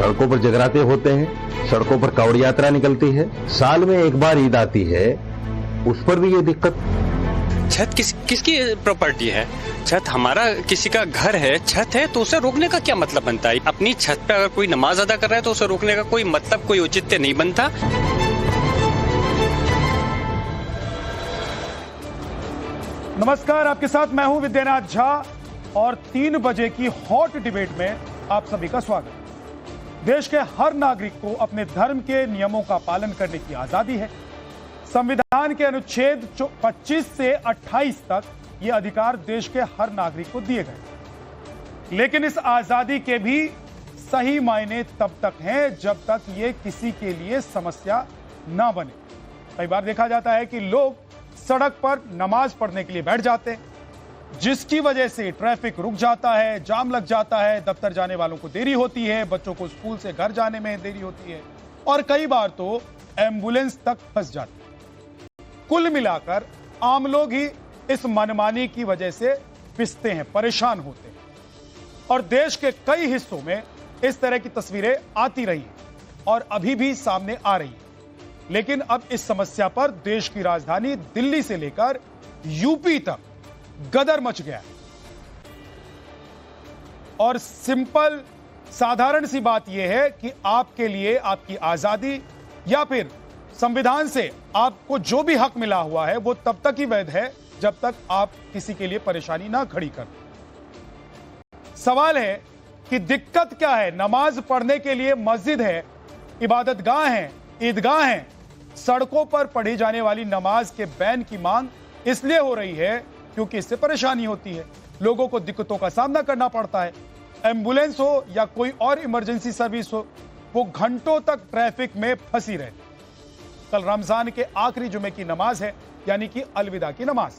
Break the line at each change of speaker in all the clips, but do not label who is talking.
सड़कों पर जगराते होते हैं, सड़कों पर कावड़ यात्रा निकलती है, साल में एक बार ईद आती है, उस पर भी ये दिक्कत।
छत किसकी प्रॉपर्टी है? छत हमारा किसी का घर है, छत है, तो उसे रोकने का क्या मतलब बनता है? अपनी छत पे अगर कोई नमाज अदा कर रहा है तो उसे रोकने का कोई मतलब, कोई औचित्य नहीं बनता।
नमस्कार, आपके साथ मैं हूं विद्यानाथ झा और 3 बजे की हॉट डिबेट में आप सभी का स्वागत। देश के हर नागरिक को अपने धर्म के नियमों का पालन करने की आजादी है। संविधान के अनुच्छेद 25 से 28 तक ये अधिकार देश के हर नागरिक को दिए गए, लेकिन इस आजादी के भी सही मायने तब तक हैं जब तक ये किसी के लिए समस्या ना बने। कई बार देखा जाता है कि लोग सड़क पर नमाज पढ़ने के लिए बैठ जाते हैं, जिसकी वजह से ट्रैफिक रुक जाता है, जाम लग जाता है, दफ्तर जाने वालों को देरी होती है, बच्चों को स्कूल से घर जाने में देरी होती है और कई बार तो एम्बुलेंस तक फंस जाती है। कुल मिलाकर आम लोग ही इस मनमानी की वजह से पिसते हैं, परेशान होते हैं और देश के कई हिस्सों में इस तरह की तस्वीरें आती रही हैं और अभी भी सामने आ रही हैं। लेकिन अब इस समस्या पर देश की राजधानी दिल्ली से लेकर यूपी तक गदर मच गया और सिंपल साधारण सी बात यह है कि आपके लिए आपकी आजादी या फिर संविधान से आपको जो भी हक मिला हुआ है वो तब तक ही वैध है जब तक आप किसी के लिए परेशानी ना खड़ी कर। सवाल है कि दिक्कत क्या है? नमाज पढ़ने के लिए मस्जिद है, इबादतगाह है, ईदगाह है। सड़कों पर पढ़ी जाने वाली नमाज के बैन की मांग इसलिए हो रही है क्योंकि इससे परेशानी होती है, लोगों को दिक्कतों का सामना करना पड़ता है। एम्बुलेंस हो या कोई और इमरजेंसी सर्विस हो, वो घंटों तक ट्रैफिक में फंसी रहती। कल रमजान के आखिरी जुमे की नमाज है, यानी कि अलविदा की नमाज,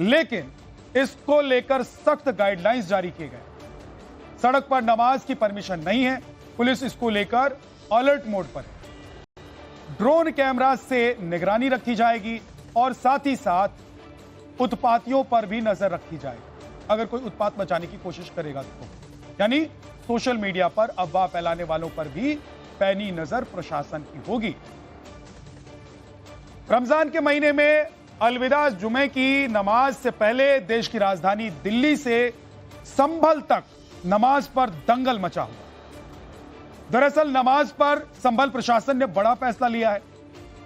लेकिन इसको लेकर सख्त गाइडलाइंस जारी किए गए। सड़क पर नमाज की परमिशन नहीं है, पुलिस इसको लेकर अलर्ट मोड पर है। ड्रोन कैमरा से निगरानी रखी जाएगी और साथ ही साथ उत्पातियों पर भी नजर रखी जाएगी। अगर कोई उत्पात मचाने की कोशिश करेगा तो, यानी सोशल मीडिया पर अफवाह फैलाने वालों पर भी पैनी नजर प्रशासन की होगी। रमजान के महीने में अलविदा जुमे की नमाज से पहले देश की राजधानी दिल्ली से संभल तक नमाज पर दंगल मचा हुआ। दरअसल नमाज पर संभल प्रशासन ने बड़ा फैसला लिया है।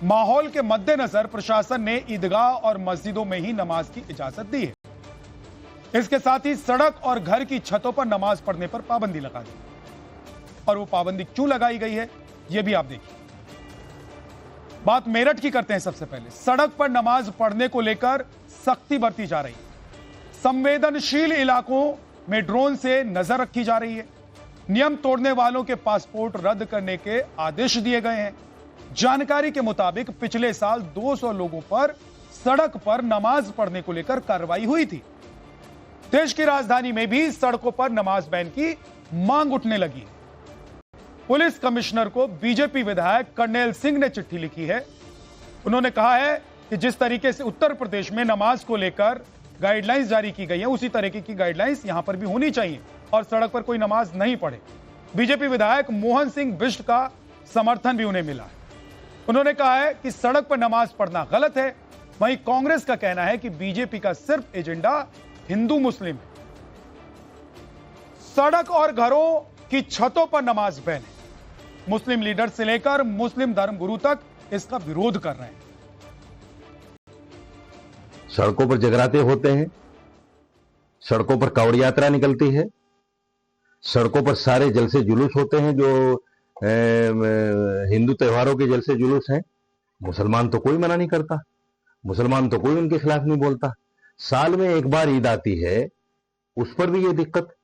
माहौल के मद्देनजर प्रशासन ने ईदगाह और मस्जिदों में ही नमाज की इजाजत दी है। इसके साथ ही सड़क और घर की छतों पर नमाज पढ़ने पर पाबंदी लगा दी और वो पाबंदी क्यों लगाई गई है ये भी आप देखिए। बात मेरठ की करते हैं। सबसे पहले सड़क पर नमाज पढ़ने को लेकर सख्ती बरती जा रही है। संवेदनशील इलाकों में ड्रोन से नजर रखी जा रही है। नियम तोड़ने वालों के पासपोर्ट रद्द करने के आदेश दिए गए हैं। जानकारी के मुताबिक पिछले साल 200 लोगों पर सड़क पर नमाज पढ़ने को लेकर कार्रवाई हुई थी। देश की राजधानी में भी सड़कों पर नमाज बैन की मांग उठने लगी। पुलिस कमिश्नर को बीजेपी विधायक कर्नैल सिंह ने चिट्ठी लिखी है। उन्होंने कहा है कि जिस तरीके से उत्तर प्रदेश में नमाज को लेकर गाइडलाइंस जारी की गई है, उसी तरीके की गाइडलाइंस यहां पर भी होनी चाहिए और सड़क पर कोई नमाज नहीं पढ़े। बीजेपी विधायक मोहन सिंह बिष्ट का समर्थन भी उन्हें मिला है। उन्होंने कहा है कि सड़क पर नमाज पढ़ना गलत है। वहीं कांग्रेस का कहना है कि बीजेपी का सिर्फ एजेंडा हिंदू मुस्लिम है। सड़क और घरों की छतों पर नमाज बैन है। मुस्लिम लीडर से लेकर मुस्लिम धर्मगुरु तक इसका विरोध कर रहे हैं।
सड़कों पर जगराते होते हैं, सड़कों पर कावड़ यात्रा निकलती है, सड़कों पर सारे जलसे जुलूस होते हैं जो हिंदू त्योहारों के जलसे जुलूस हैं। मुसलमान तो कोई मना नहीं करता, मुसलमान तो कोई उनके खिलाफ नहीं बोलता। साल में एक बार ईद आती है, उस पर भी ये दिक्कत।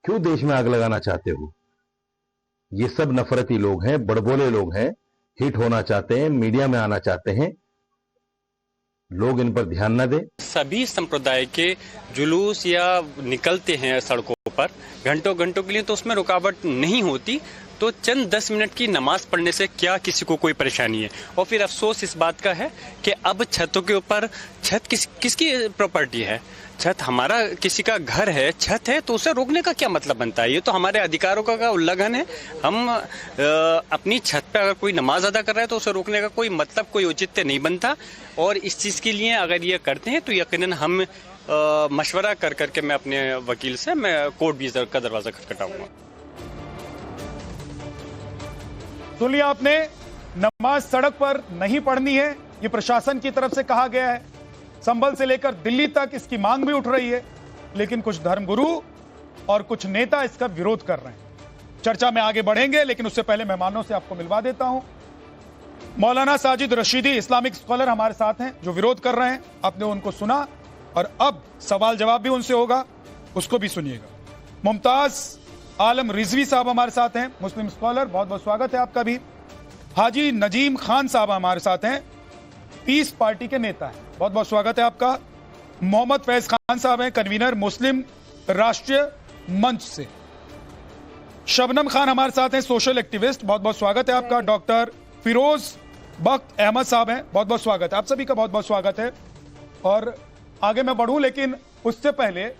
क्यों देश में आग लगाना चाहते हो? ये सब नफरती लोग हैं, बड़बोले लोग हैं, हिट होना चाहते हैं, मीडिया में आना चाहते हैं। लोग इन पर ध्यान न दें।
सभी संप्रदाय के जुलूस या निकलते हैं सड़कों पर घंटों घंटों के लिए, तो उसमें रुकावट नहीं होती। तो चंद 10 मिनट की नमाज पढ़ने से क्या किसी को कोई परेशानी है। और फिर अफसोस इस बात का है कि अब छतों के ऊपर छत किसकी प्रॉपर्टी है। छत हमारा किसी का घर है, छत है, तो उसे रोकने का क्या मतलब बनता है। ये तो हमारे अधिकारों का उल्लंघन है। हम अपनी छत पे अगर कोई नमाज अदा कर रहा है तो उसे रोकने का कोई मतलब, कोई औचित्य नहीं बनता। और इस चीज़ के लिए अगर ये करते हैं तो यकीनन हम मशवरा कर करके मैं अपने वकील से मैं कोर्ट भी का दरवाजा खटखटाऊंगा।
सुन लिया आपने, नमाज सड़क पर नहीं पढ़नी है, ये प्रशासन की तरफ से कहा गया है। संभल से लेकर दिल्ली तक इसकी मांग भी उठ रही है, लेकिन कुछ धर्मगुरु और कुछ नेता इसका विरोध कर रहे हैं। चर्चा में आगे बढ़ेंगे, लेकिन उससे पहले मेहमानों से आपको मिलवा देता हूं। मौलाना साजिद रशीदी इस्लामिक स्कॉलर हमारे साथ हैं जो विरोध कर रहे हैं। आपने उनको सुना और अब सवाल जवाब भी उनसे होगा, उसको भी सुनिएगा। मुमताज आलम रिजवी साहब हमारे साथ हैं, मुस्लिम स्कॉलर, बहुत बहुत स्वागत है आपका भी। हाजी नजीम खान साहब हमारे साथ हैं, पीस पार्टी के नेता हैं, बहुत बहुत स्वागत है आपका। मोहम्मद फैज खान साहब हैं, कन्वीनर मुस्लिम राष्ट्रीय मंच से। शबनम खान हमारे साथ हैं, सोशल एक्टिविस्ट, बहुत बहुत स्वागत है आपका। डॉक्टर फिरोज बख्त अहमद साहब हैं, बहुत बहुत स्वागत है आप सभी का, बहुत बहुत स्वागत है। और आगे मैं बढ़ूं, लेकिन उससे पहले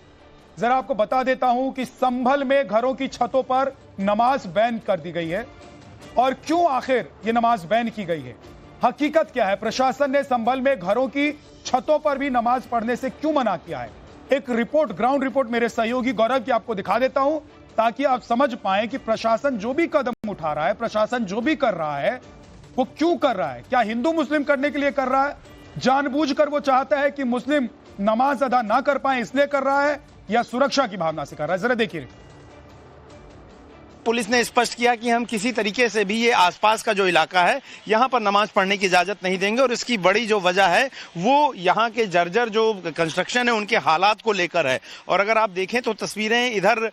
जरा आपको बता देता हूं कि संभल में घरों की छतों पर नमाज बैन कर दी गई है। और क्यों आखिर ये नमाज बैन की गई है, हकीकत क्या है, प्रशासन ने संभल में घरों की छतों पर भी नमाज पढ़ने से क्यों मना किया है। एक रिपोर्ट, ग्राउंड रिपोर्ट मेरे सहयोगी गौरव की आपको दिखा देता हूं, ताकि आप समझ पाएं कि प्रशासन जो भी कदम उठा रहा है, प्रशासन जो भी कर रहा है, वो क्यों कर रहा है। क्या हिंदू मुस्लिम करने के लिए कर रहा है, जानबूझकर वो चाहता है कि मुस्लिम नमाज अदा ना कर पाए इसलिए कर रहा है, या सुरक्षा की भावना से कर रहा है। जरा देखिए।
पुलिस ने स्पष्ट किया कि हम किसी तरीके से भी ये आसपास का जो इलाका है यहां पर नमाज पढ़ने की इजाजत नहीं देंगे। और इसकी बड़ी जो वजह है वो यहां के जर्जर जो कंस्ट्रक्शन है उनके हालात को लेकर है। और अगर आप देखें तो तस्वीरें इधर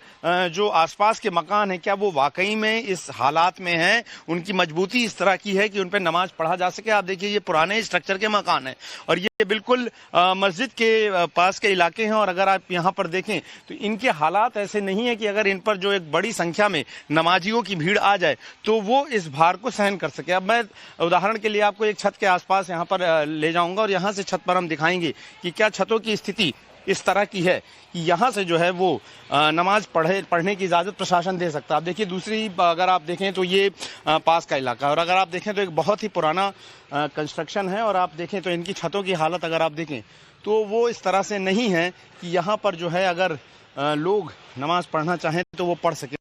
जो आसपास के मकान है, क्या वो वाकई में इस हालात में है, उनकी मजबूती इस तरह की है कि उन पर नमाज पढ़ा जा सके। आप देखिए ये पुराने स्ट्रक्चर के मकान है और ये बिल्कुल मस्जिद के पास के इलाके हैं। और अगर आप यहाँ पर देखें तो इनके हालात ऐसे नहीं है कि अगर इन पर जो एक बड़ी संख्या में नमाजियों की भीड़ आ जाए तो वो इस भार को सहन कर सके। अब मैं उदाहरण के लिए आपको एक छत के आसपास यहाँ पर ले जाऊंगा और यहाँ से छत पर हम दिखाएंगे कि क्या छतों की स्थिति इस तरह की है कि यहाँ से जो है वो नमाज पढ़ने की इजाज़त प्रशासन दे सकता है। आप देखिए दूसरी अगर आप देखें तो ये पास का इलाका है और अगर आप देखें तो एक बहुत ही पुराना कंस्ट्रक्शन है। और आप देखें तो इनकी छतों की हालत अगर आप देखें तो वो इस तरह से नहीं है कि यहाँ पर जो है अगर लोग नमाज पढ़ना चाहें तो वो पढ़ सके।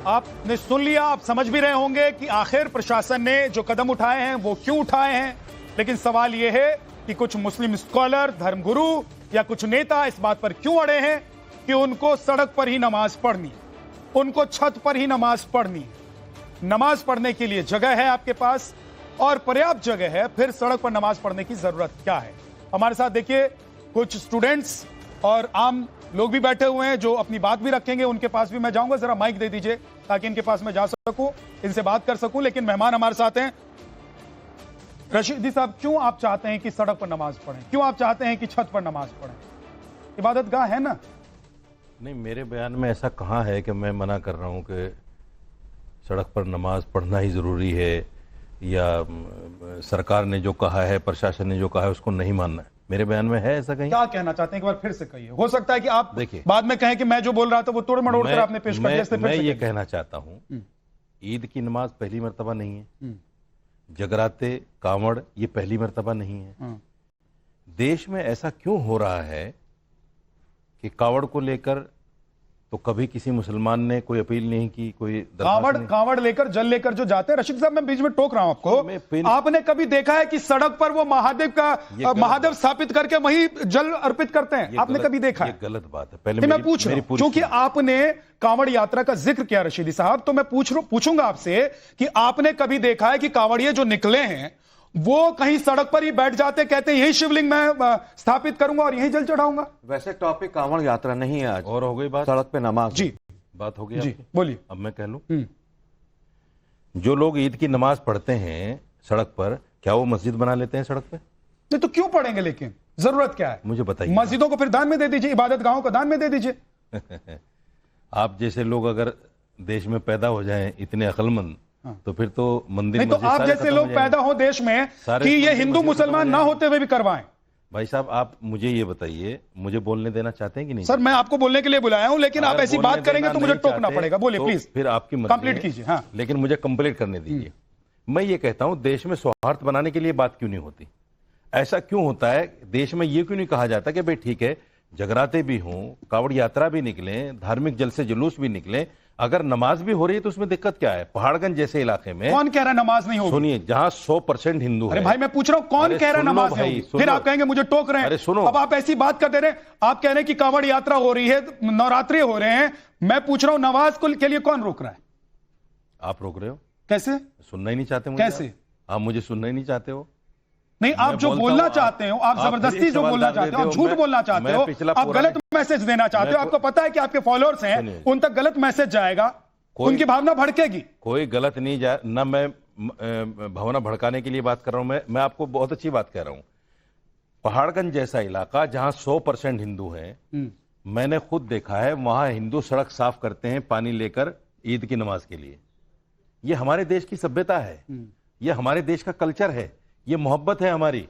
आपने सुन लिया, आप समझ भी रहे होंगे कि आखिर प्रशासन ने जो कदम उठाए हैं वो क्यों उठाए हैं। लेकिन सवाल यह है कि कुछ मुस्लिम स्कॉलर, धर्मगुरु या कुछ नेता इस बात पर क्यों अड़े हैं कि उनको सड़क पर ही नमाज पढ़नी है, उनको छत पर ही नमाज पढ़नी है। नमाज पढ़ने के लिए जगह है आपके पास और पर्याप्त जगह है, फिर सड़क पर नमाज पढ़ने की जरूरत क्या है। हमारे साथ देखिए कुछ स्टूडेंट्स और आम लोग भी बैठे हुए हैं जो अपनी बात भी रखेंगे, उनके पास भी मैं जाऊंगा। जरा माइक दे दीजिए ताकि इनके पास मैं जा सकूं, इनसे बात कर सकूं। लेकिन मेहमान हमारे साथ हैं। रशीदी साहब, क्यों आप चाहते हैं कि सड़क पर नमाज पढ़ें, क्यों आप चाहते हैं कि छत पर नमाज पढ़ें? इबादत गाह है ना।
नहीं, मेरे बयान में ऐसा कहाँ है कि मैं मना कर रहा हूँ कि सड़क पर नमाज पढ़ना ही ज़रूरी है या सरकार ने जो कहा है, प्रशासन ने जो कहा है उसको नहीं मानना है। मेरे बयान में है ऐसा कहीं?
क्या कहना चाहते हैं एक बार फिर से कहिए। हो सकता है कि आप
देखिए
बाद में कहें कि मैं जो बोल रहा था वो तोड़ मड़ोड़ कर आपने पेश कर दिया।
मैं ये कहना चाहता हूँ, ईद की नमाज पहली मर्तबा नहीं है, जगराते, कांवड़ ये पहली मर्तबा नहीं है। देश में ऐसा क्यों हो रहा है कि कांवड़ को लेकर तो कभी किसी मुसलमान ने कोई अपील नहीं की, कोई
कांवड़ लेकर, जल लेकर जो जाते हैं। रशीद साहब, मैं बीच में टोक रहा हूं आपको, आपने कभी देखा है कि सड़क पर वो महादेव स्थापित करके वही जल अर्पित करते हैं? आपने कभी देखा है?
गलत बात है। पहले
मैं पूछ रहा हूं क्योंकि आपने कांवड़ यात्रा का जिक्र किया रशीदी साहब, तो मैं पूछूंगा आपसे कि आपने कभी देखा है कि कांवड़िए जो निकले हैं वो कहीं सड़क पर ही बैठ जाते, कहते हैं यही शिवलिंग मैं स्थापित करूंगा और यही जल चढ़ाऊंगा?
वैसे टॉपिक कांवड़ यात्रा नहीं है आज,
और हो गई बात
सड़क पे नमाज।
जी
बात हो गई
जी, बोलिए।
अब मैं कह लूं, जो लोग ईद की नमाज पढ़ते हैं सड़क पर, क्या वो मस्जिद बना लेते हैं सड़क पे?
नहीं तो क्यों पढ़ेंगे, लेकिन जरूरत क्या है?
मुझे बताइए।
मस्जिदों को फिर दान में दे दीजिए, इबादत गाहों को दान में दे दीजिए।
आप जैसे लोग अगर देश में पैदा हो जाएं इतने अक्लमंद, तो फिर तो मंदिर
नहीं तो
मस्जिद
आप
सारे
जैसे
खत्म
लोग
हो जाएंगे।
पैदा हो देश में
सारे
कि ये
मंदिर
हिंदू
मस्जिद
मुसलमान
खत्म
ना
हो
होते हुए भी करवाएं।
भाई साहब, आप मुझे ये बताइए, मुझे बोलने देना चाहते हैं कि नहीं?
सर मैं आपको बोलने के लिए बुलाया हूं, लेकिन आप
अगर
ऐसी
बोलने
बात करेंगे
देना
तो मुझे
नहीं
टोकना
चाहते,
पड़ेगा। बोलिए
तो
प्लीज,
फिर आपकी मर्जी
कंप्लीट
है।
कीजिए। हाँ,
लेकिन मुझे कंप्लीट करने दीजिए। मैं ये कहता हूं, देश में सौहार्द बनाने के लिए बात क्यों नहीं होती? ऐसा क्यों होता है? देश में ये क्यों नहीं कहा जाता कि भाई ठीक है, जगराते भी हों, कावड़ यात्रा भी निकले, धार्मिक जलसे जुलूस भी निकले, अगर नमाज भी हो रही है तो उसमें दिक्कत क्या है? पहाड़गंज जैसे इलाके में
कौन कह रहा है नमाज नहीं होगी?
सुनिए, जहां 100% हिंदू
अरे
है।
भाई मैं पूछ रहा हूं कौन
अरे
कह रहा है
सुन लो
नमाज
भाई,
नहीं होगी?
सुन
फिर
लो।
आप कहेंगे मुझे टोक रहे हैं।
अरे सुनो।
अब आप ऐसी बात कर दे रहे हैं, आप कह रहे हैं कि कांवड़ यात्रा हो रही है, नवरात्रि हो रहे हैं। मैं पूछ रहा हूं नमाज के लिए कौन रोक रहा है?
आप रोक रहे हो?
कैसे?
सुनना ही नहीं चाहते मुझे?
कैसे?
आप मुझे सुनना ही नहीं चाहते हो?
नहीं, आप जो
बोलता
बोलना
हूं,
चाहते हो, आप
फिर
जबरदस्ती
एक
जो
सवाल
बोलना
डाल
चाहते हो,
देते
आप झूठ
मैं-
बोलना चाहते
मैं
हो,
पिछला
आप
पूरा
गलत मैसेज देना चाहते हो।
मैं-
आपको पता है कि आपके फॉलोअर्स हैं,
सुनिए।
उन तक गलत मैसेज जाएगा, उनकी भावना भड़केगी।
कोई गलत नहीं जा ना, मैं भावना भड़काने के लिए बात कर रहा हूं। मैं आपको बहुत अच्छी बात कह रहा हूं। पहाड़गंज जैसा इलाका जहां 100% हिंदू हैं, मैंने खुद देखा है, वहां हिंदू सड़क साफ करते हैं पानी लेकर ईद की नमाज के लिए। ये हमारे देश की सभ्यता है, ये हमारे देश का कल्चर है, ये मोहब्बत है हमारी।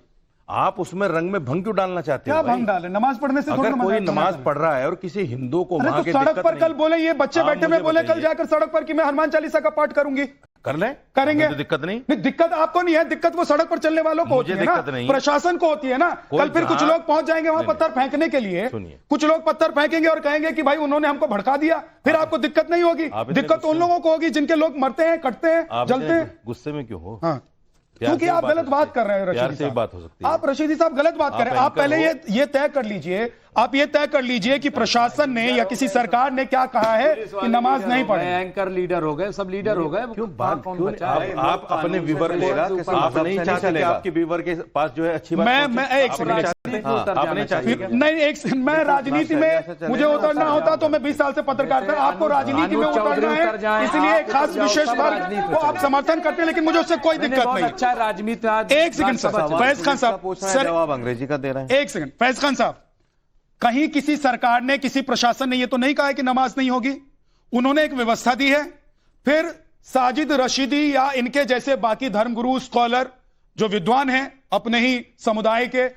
आप उसमें रंग में भंग क्यों डालना चाहते
क्या
हो भाई?
भंग डाले? नमाज पढ़ने से थोड़ा
अगर कोई नमाज पढ़ रहा है और किसी हिंदू को
अरे
वहां
तो
के
सड़क
दिक्कत
पर कल
नहीं-
बोले, ये बच्चे
आप
बैठे में
मुझे
बोले कल
बताइए।
जाकर सड़क पर कि मैं हनुमान चालीसा का पाठ करूंगी।
कर ले,
करेंगे,
हमें तो दिक्कत नहीं।
नहीं दिक्कत आपको नहीं है, दिक्कत वो सड़क पर चलने वालों को होती
मुझे
है ना,
दिक्कत नहीं।
प्रशासन को होती है ना। कल फिर कुछ लोग पहुंच जाएंगे वहां
नहीं,
पत्थर फेंकने के लिए,
सुनिए।
कुछ लोग पत्थर फेंकेंगे और कहेंगे कि भाई उन्होंने हमको भड़का दिया। फिर आपको दिक्कत नहीं होगी,
आप इतने
दिक्कत उन
गुस्से
लोगों को होगी जिनके लोग मरते हैं, कटते हैं,
आप
जलते हैं।
गुस्से में क्यों हो?
हाँ,
प्यार
क्योंकि
से
आप
बात
गलत
हो
बात
सकती
कर रहे हैं
है। प्यार
रशीदी
से
साहब।
बात हो सकती है।
आप रशीदी साहब गलत बात कर रहे हैं। आप
एंकर
पहले
हो।
ये तय कर लीजिए, आप ये तय कर लीजिए कि प्रशासन ने या किसी सरकार ने क्या कहा है कि नमाज नहीं पढ़े।
एंकर लीडर हो गए, सब लीडर हो गए।
क्यों बात
कौन
क्यों
बचा
आप,
है?
आप अपने व्यूवर
चलेगा,
को
किसी
आप
मजहब
नहीं
से नहीं
चाहते कि
चलेगा।
आपके व्यूवर के पास जो है अच्छी बात
मैं
पहुंचे?
एक
आप
सेकंड,
नहीं चाहते?
हाँ,
आप नहीं चाहते क्या?
नहीं मैं राजनीति में मुझे उतरना होता तो मैं 20 साल से पत्रकार था। आपको राजनीति में
अनुज चौधरी
उतरना
उतर जाएं,
है, इसलिए एक
आप
खास
उतर जाओ,
विशेष
सब राजनीति
वर्ग
में
को आप
चले।
समर्थन करते हैं, लेकिन मुझे उससे कोई दिक्कत
बहुत
नहीं।
अच्छा राजनीति आज
एक सेकंड सर, फैज खान साहब,
पूछना है,
सर
जवाब अंग्रेजी का दे रहे हैं।
एक सेकंड, फैज खान साहब, कहीं किसी सरकार ने, किसी प्रशासन ने ये तो नहीं कहा है कि नमाज नहीं होगी। उन्होंने एक व्यवस्था दी है। फिर साजिद रशीदी या इनके जैसे बाकी धर्मगुरु, स्कॉलर जो विद्वान हैं अपने ही समुदाय के,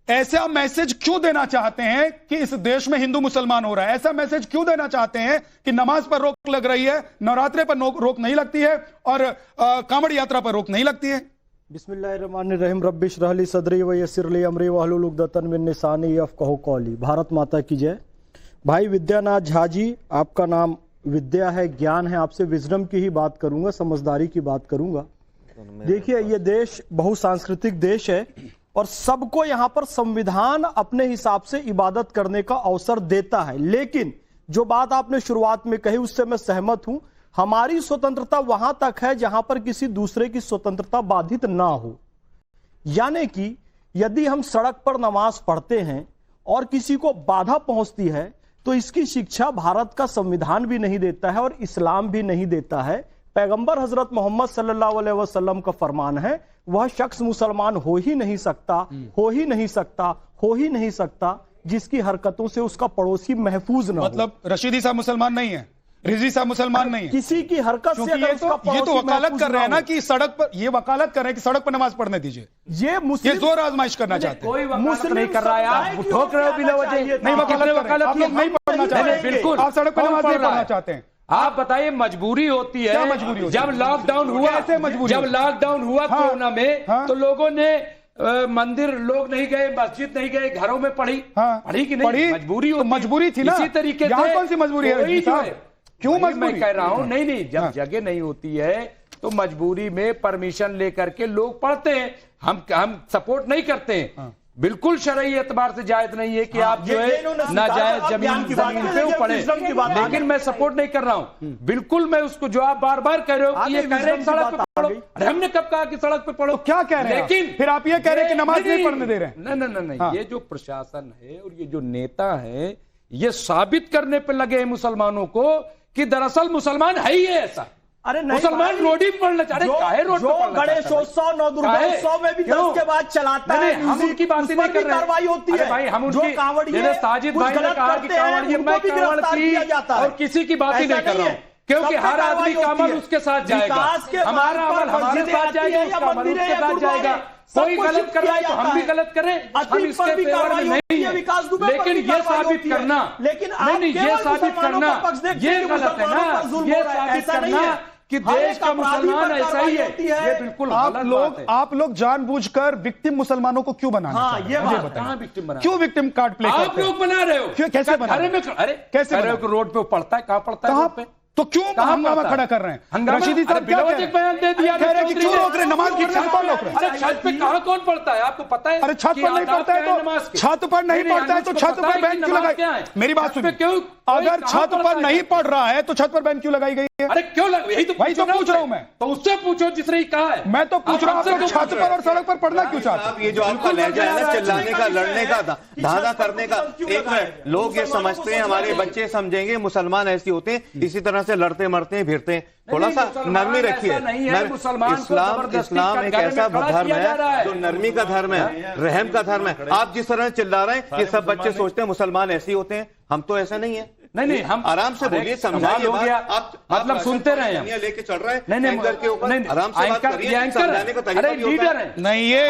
ऐसा मैसेज क्यों देना चाहते हैं कि इस देश में हिंदू मुसलमान हो रहा है? ऐसा मैसेज क्यों देना चाहते हैं कि नमाज पर रोक लग रही है, नवरात्रे पर रोक नहीं लगती है और कांवड़ यात्रा पर रोक नहीं लगती है?
बिस्मिल्लाहिर्रहमानिर्रहीम रब्बिश रहली सदरी व यस्सिरली अमरी वहलुल उक़दतन मिन लिसानी यफ़क़हू क़ौली। भारत माता की जय। भाई विद्यानाथ झा जी, आपका नाम विद्या है, ज्ञान है, आपसे विजडम की ही बात करूंगा, समझदारी की बात करूंगा। देखिए, ये देश बहुसांस्कृतिक देश है और सबको यहाँ पर संविधान अपने हिसाब से इबादत करने का अवसर देता है। लेकिन जो बात आपने शुरुआत में कही उससे मैं सहमत हूं। हमारी स्वतंत्रता वहां तक है जहां पर किसी दूसरे की स्वतंत्रता बाधित ना हो। यानी कि यदि हम सड़क पर नमाज पढ़ते हैं और किसी को बाधा पहुंचती है तो इसकी शिक्षा भारत का संविधान भी नहीं देता है और इस्लाम भी नहीं देता है। पैगंबर हजरत मोहम्मद सल्लल्लाहु अलैहि वसल्लम का फरमान है, वह शख्स मुसलमान हो ही नहीं सकता, हो ही नहीं सकता, हो ही नहीं सकता जिसकी हरकतों से उसका पड़ोसी महफूज ना हो।
मतलब रशीदी साहब मुसलमान नहीं है, रिजवी साहब मुसलमान नहीं है,
किसी की हरकत से
क्योंकि
अगर
ये
उसका
तो
पड़ोसी
वकालत
महफूज
कर रहे हैं ना
हो।
कि सड़क पर, ये वकालत कर रहे हैं कि सड़क पर नमाज पढ़ने दीजिए।
ये
ये
मुस्लिम
जोर आजमाइश करना चाहते हैं।
कोई वकालत
मुस्लिम
नहीं कर रहा है।
समुदाय
आप
की
ठोक रहे हो बिना
होना
वजह।
चाहिए था।
नहीं वकालत कर रहे हैं। आप लोग नहीं पढ़ना चाहते हैं।
बिल्कुल।
आप सड़क पर
कौन
नमाज
पढ़
नहीं
रहा
पढ़ना
है?
चाहते हैं।
आप बताइए, मजबूरी होती है।
क्या मजबूरी होती है?
जब लॉकडाउन हुआ,
कैसे मजबूरी
जब
होती है?
लॉकडाउन हुआ
हाँ,
कोरोना में,
हाँ।
तो लोगों ने मंदिर लोग नहीं गए, मस्जिद नहीं गए, घरों में पढ़ी।
हाँ,
पढ़ी कि नहीं?
पढ़ी,
मजबूरी
तो
होती है।
मजबूरी थी ना।
इसी तरीके
यहाँ
से
कौन सी मजबूरी है
कोई
रजनी
जो
साहब?
है,
क्यों
वही
मजबूरी?
मैं कह रहा हूं, नहीं जब
हाँ।
जगह नहीं होती है तो मजबूरी में परमिशन लेकर के लोग पढ़ते हैं। हम सपोर्ट नहीं करते हैं। बिल्कुल शरई एतबार से जायज नहीं है कि आप जो है नाजायज जमीन पे पढ़े, लेकिन मैं सपोर्ट नहीं कर रहा हूं। बिल्कुल मैं उसको, जो आप बार बार कह रहे हो कि ये कह रहे हैं सड़क पे पढ़ो, अरे हमने कब कहा कि सड़क पे पढ़ो?
क्या कह रहे हैं?
लेकिन
फिर आप ये कह रहे हैं कि नमाज नहीं पढ़ने दे रहे हैं।
नहीं,
हाँ।
ये जो प्रशासन है और ये जो नेता है, ये साबित करने पे लगे हैं मुसलमानों को कि दरअसल मुसलमान है ही ऐसा।
अरे नहीं
मुसलमान
भाई,
रोड ही पढ़ना चाह रहे, काहे रोड
जो
पे पढ़ना
गणेशोत्सव नवदुर्गोत्सव में भी 10 के बाद चलाता है,
हम उनकी बात नहीं कर रहे,
कार्रवाई होती है।
भाई हम
जो
उनकी,
कांवड़िए
साजिद भाई ने कहा कि कांवड़िए, मैं कांवड़ की और किसी की बात ही नहीं कर रहा हूँ, क्योंकि हर आदमी का अमल उसके साथ जाएगा, हमारा अमल हमारे साथ जाएगा, उसका अमल उसके साथ जाएगा। कोई गलत कर रहा है तो हम भी गलत करें, हम इसके फेवर में नहीं है, लेकिन ये साबित करना, नहीं ये साबित करना ये गलत है ना, ये साबित करना कि देश का मुसलमान ऐसा ही है, ये बिल्कुल
आप लोग जानबूझकर विक्टिम मुसलमानों को क्यों बनाना
हाँ, ये
मुझे
बात
बताइए,
विक्टिम बना,
क्यों विक्टिम कार्ड प्ले करते हैं?
आप लोग बना रहे हो,
क्यों, कैसे बना रहे हो?
अरे कैसे रोड पे पड़ता है, कहाँ पड़ता है रोड पे,
तो क्यों हंगामा खड़ा कर रहे हैं? रशीदी साहब क्या कह रहे हैं?
बयान दे दिया,
कह रहे हैं कि क्यों रोक रहे हैं? नमाज पढ़ने से कौन रोक रहे हैं?
अरे छत पे कहाँ कौन पढ़ता है, आपको पता है?
अरे छत पर नहीं पढ़ता है तो छत पर नहीं पढ़ता है तो छत पर बैन क्यों लगाई? मेरी बात सुनिए,
क्यों
अगर छत पर नहीं पढ़ रहा है तो छत पर बैन क्यों लगाई गई है?
अरे क्यों लग, यही तो
वही तो पूछ रहा हूं मैं,
तो उससे पूछो जिसने कहा है।
मैं तो पूछ रहा हूं, आप छत पर और सड़क पर पढ़ना क्यों चाहते हैं?
ये जो आपका लहजा है ना, चिल्लाने का, लड़ने का, धांधा करने का, एक मिनट, लोग ये समझते हैं, हमारे बच्चे समझेंगे मुसलमान ऐसे होते हैं, इसी तरह से लड़ते मरते हैं, फिरते हैं। थोड़ा सा नरमी रखिए। इस्लाम एक ऐसा धर्म है जो नरमी का धर्म है, रहम का धर्म है। आप जिस तरह चिल्ला रहे हैं, ये सब बच्चे सोचते हैं मुसलमान ऐसे ही होते हैं, हम तो ऐसा नहीं है।
नहीं, हम
आराम से बोलिए, समझाइए। आप
मतलब सुनते रहे हम
लेके चल रहे हैं,
नहीं
एंकर के ऊपर आराम से बात करिए, समझाने का तरीका भी होता है।
नहीं, ये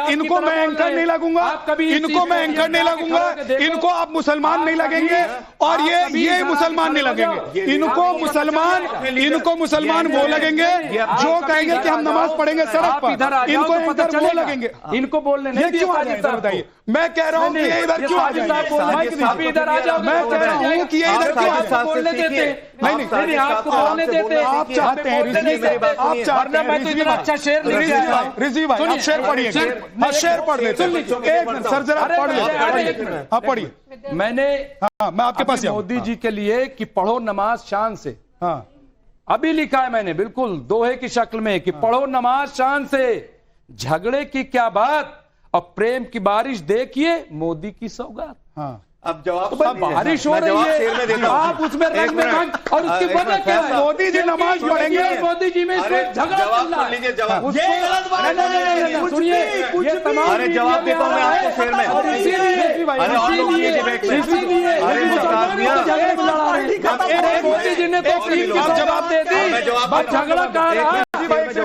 इनको मैं एंकर नहीं लगूंगा, इनको मैं एंकर नहीं लगूंगा, इनको आप मुसलमान नहीं लगेंगे और ये मुसलमान नहीं लगेंगे। इनको मुसलमान वो लगेंगे जो कहेंगे कि हम नमाज पढ़ेंगे सड़क पर, इनको एंकर वो लगेंगे।
इनको बोलने नहीं दिया,
बताइए। मैं कह रहा हूँ कि ये इधर क्यों आ जाएंगे?
इधर आ जाओ,
मैं कह रहा हूँ कि ये इधर क्यों आ
बोलने देते, नहीं आपको बोलने देते,
आप चाहते हैं आप चाहते हैं,
मैं तो इतना अच्छा शेर
रिजवी भाई आप शेर पढ़िए, हाँ शेर पढ़ लेते हैं। एक मिनट सर, जरा पढ़ लेते, हाँ पढ़िए।
मैंने
मैं आपके पास
मोदी जी के लिए कि पढ़ो नमाज शान से, हाँ अभी लिखा है मैंने, बिल्कुल दोहे की शक्ल में कि पढ़ो नमाज शान से, झगड़े की क्या बात और प्रेम की बारिश देखिए मोदी की सौगात।
हाँ
अब जवाब
तो बारिश हो रही है, आप उसमें रंग में और उसकी वजह क्या है?
मोदी जी नमाज पढ़ेंगे,
मोदी जी में झगड़ा चल रहा है।
लीजिए जवाब,
सुनिए, ये तमाम
अरे जवाब देता हूँ मैं आपको शेर में।
और इसीलिए मोदी जी ने तो जवाब दे दी, बस झगड़ा कर रहा है।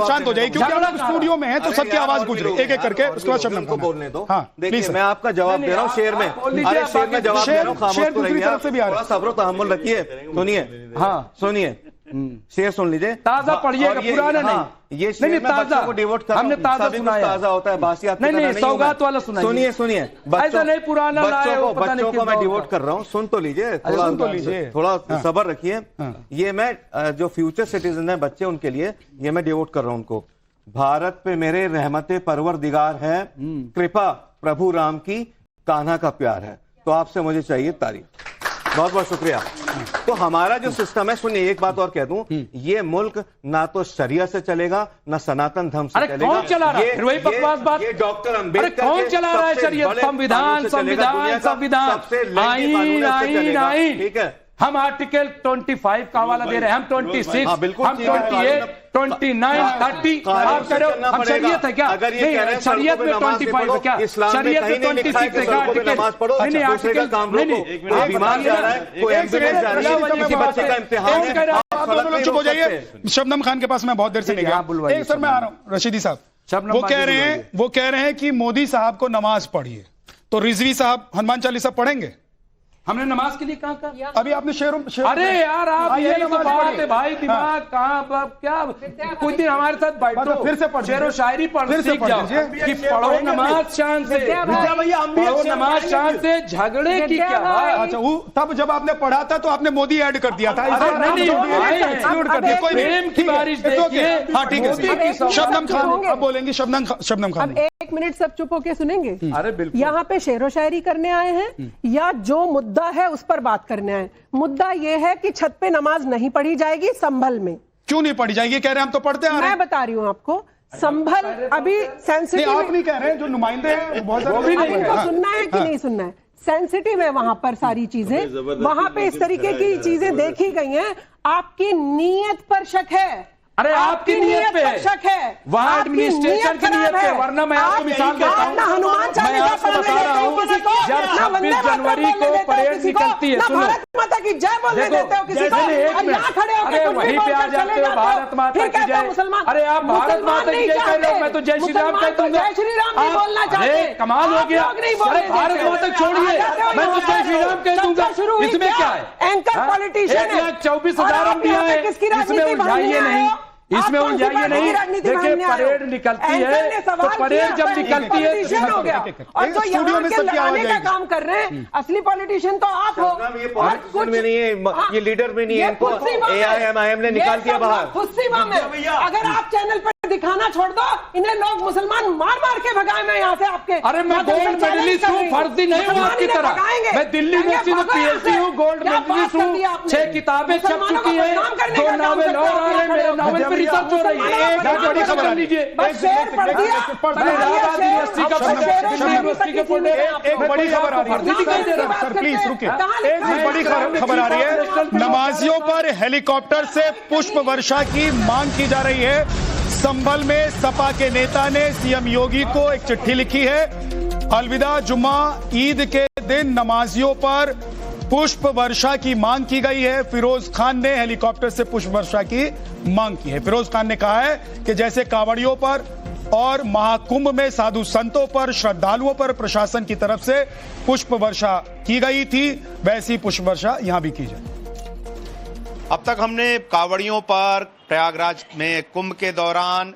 शांत हो जाइए क्योंकि आप स्टूडियो में है तो सबकी आवाज गूंज रही है, एक एक करके। उसके बाद शब्द
को बोलने दो।
हाँ
देखिए मैं आपका जवाब दे रहा हूँ शेर में, अरे शेर में जवाब दे रहा हूँ, खामोश तो रहिए, थोड़ा सब्र तहम्मुल रखिए। सुनिए, हाँ सुनिए, शेर सुन लीजिए,
ताजा पढ़िएगा, पुराना नहीं।
ये शेर में बच्चों को डिवोट कर,
हमने ताजा सुनाया,
ताजा होता है, बासी आपकी
नहीं नहीं, सौगात वाला सुनाइए।
सुनिए सुनिए,
ऐसा नहीं पुराना
बच्चों को मैं डिवोट कर रहा हूँ, सुन तो लीजिए, थोड़ा सब्र रखिए। ये मैं जो फ्यूचर सिटीजन है बच्चे, उनके लिए ये मैं डिवोट कर रहा हूँ उनको। भारत पे मेरे रहमते परवरदिगार है, कृपा प्रभु राम की, कान्हा का प्यार है, तो आपसे मुझे चाहिए तारीफ। बहुत बहुत शुक्रिया। तो हमारा जो सिस्टम है, सुनिए एक बात और कह दूं, ये मुल्क ना तो शरिया से चलेगा ना सनातन धर्म से चलेगा।
कौन चला रहा है? वही बकवास बात।
ये डॉक्टर अम्बेडकर
कौन चला रहा है शरियत? संविधान, आईन, ठीक है। हम आर्टिकल 25 का हवाला दे रहे हैं, हम 26, हम 28, 29, 30। आप कह रहे हो हम शरीयत है क्या? नहीं, शरीयत में 25 है क्या? शरीयत में 26 है क्या आर्टिकल? नहीं आर्टिकल बीमार जा रहा है, कोई एम्बुलेंस जा रही है, किसी बच्चे का इम्तिहान है।
आप दोनों लोग चुप हो जाइए। शबनम खान के पास मैं बहुत देर से नहीं गया। एक सर मैं आ रहा हूँ, रशीदी साहब वो कह रहे हैं कि मोदी साहब को नमाज पढ़िए, तो रिजवी साहब हनुमान चालीसा पढ़ेंगे?
हमने नमाज के लिए कहा कहा?
अभी आपने शेर
अरे यार आप ये बात है भाई, दिमाग कहाँ क्या, कुछ दिन हमारे साथ बैठो,
फिर से पढ़,
शेरो शायरी पढ़ सीख जाओ कि पढ़ो नमाज शान से, पढ़ो नमाज शान से, झगड़े की क्या बात।
अच्छा वो तब जब आपने पढ़ा था तो आपने मोदी ऐड कर दिया था,
प्रेम की बारिश देखिए।
हाँ ठीक है, शबनम खान अब बोलेंगी। शबनम खान,
1 मिनट सब चुप होके सुनेंगे।
अरे बिल्कुल,
यहाँ पे शेरो शायरी करने आए हैं या जो मुद्दा है उस पर बात करने आए? मुद्दा यह है कि छत पे नमाज नहीं पढ़ी जाएगी संभल में।
क्यों नहीं पढ़ी जाएगी? कह रहे हैं हम तो पढ़ते हैं।
मैं बता रही हूँ आपको, संभल अभी सेंसिटिव,
आप नहीं कह रहे हैं, जो नुमाइंदे हैं बहुत सारे,
आपको सुनना है कि नहीं सुनना है? सेंसिटिव है वहां पर सारी चीजें, वहां पे इस तरीके की चीजें देखी गई हैं। आपकी नीयत पर शक है।
अरे आपकी नीयत पे
शक है,
वहां एडमिनिस्ट्रेशन की नीयत पे, वरना मैं आपको मिसाल देता हूं,
हनुमान
मैं आपको बता रहा हूं, जब 26 जनवरी को परेड निकलती है, सुनो,
भारत माता की जय बोलने देते हो किसी को, यहाँ खड़े होकर
अरे वहीं पे आ जाते हो भारत माता की जय। अरे आप भारत माता की जय कह रहे हो, मैं तो जय श्री राम कह दूंगा।
जय श्री राम नहीं बोलना चाहते,
अरे कमाल हो गया। अरे भारत माता छोड़िए, मैं तो जय श्री राम कह दूंगा, इसमें क्या है।
एंकर पॉलिटिशियन
1,24,000 हम दिया है, इसमें उलझाइए नहीं, इसमें उलझाइए नहीं। देखिए परेड निकलती है तो परेड जब निकलती है
हो गया, और जो यहाँ के लगाने का काम कर रहे हैं असली पॉलिटिशियन तो आप हो।
ये पॉलिटिशियन में नहीं है, ये लीडर में नहीं है, इनको AIMIM ने निकाल दिया बाहर।
खुशीमा में अगर आप चैनल पर दिखाना छोड़ दो, इन्हें लोग मुसलमान मार मार के भगाए मैं यहाँ से आपके।
अरे मैं गोल्ड मेडलिस्ट हूँ, फर्जी नहीं हूँ आपकी तरह, मैं दिल्ली यूनिवर्सिटी में PhD हूँ, गोल्ड मेडलिस्ट हूँ, 6 किताबें छप चुकी है, 2 नावल और आ रहे हैं, मेरे नावल पे रिसर्च हो रही है। एक बड़ी खबर आ लीजिए,
एक बड़ी खबर आ रही है, सर प्लीज रुकिए। एक बड़ी खबर आ रही है, नमाजियों पर हेलीकॉप्टर से पुष्प वर्षा की मांग की जा रही है। संभल में सपा के नेता ने सीएम योगी को एक चिट्ठी लिखी है। अलविदा जुम्मा ईद के दिन नमाजियों पर पुष्प वर्षा की मांग की गई है। फिरोज खान ने हेलीकॉप्टर से पुष्प वर्षा की मांग की है। फिरोज खान ने कहा है कि जैसे कांवड़ियों पर और महाकुंभ में साधु संतों पर, श्रद्धालुओं पर प्रशासन की तरफ से पुष्प वर्षा की गई थी, वैसी पुष्प वर्षा यहां भी की जाए।
अब तक हमने कांवड़ियों पर, प्रयागराज में कुंभ के दौरान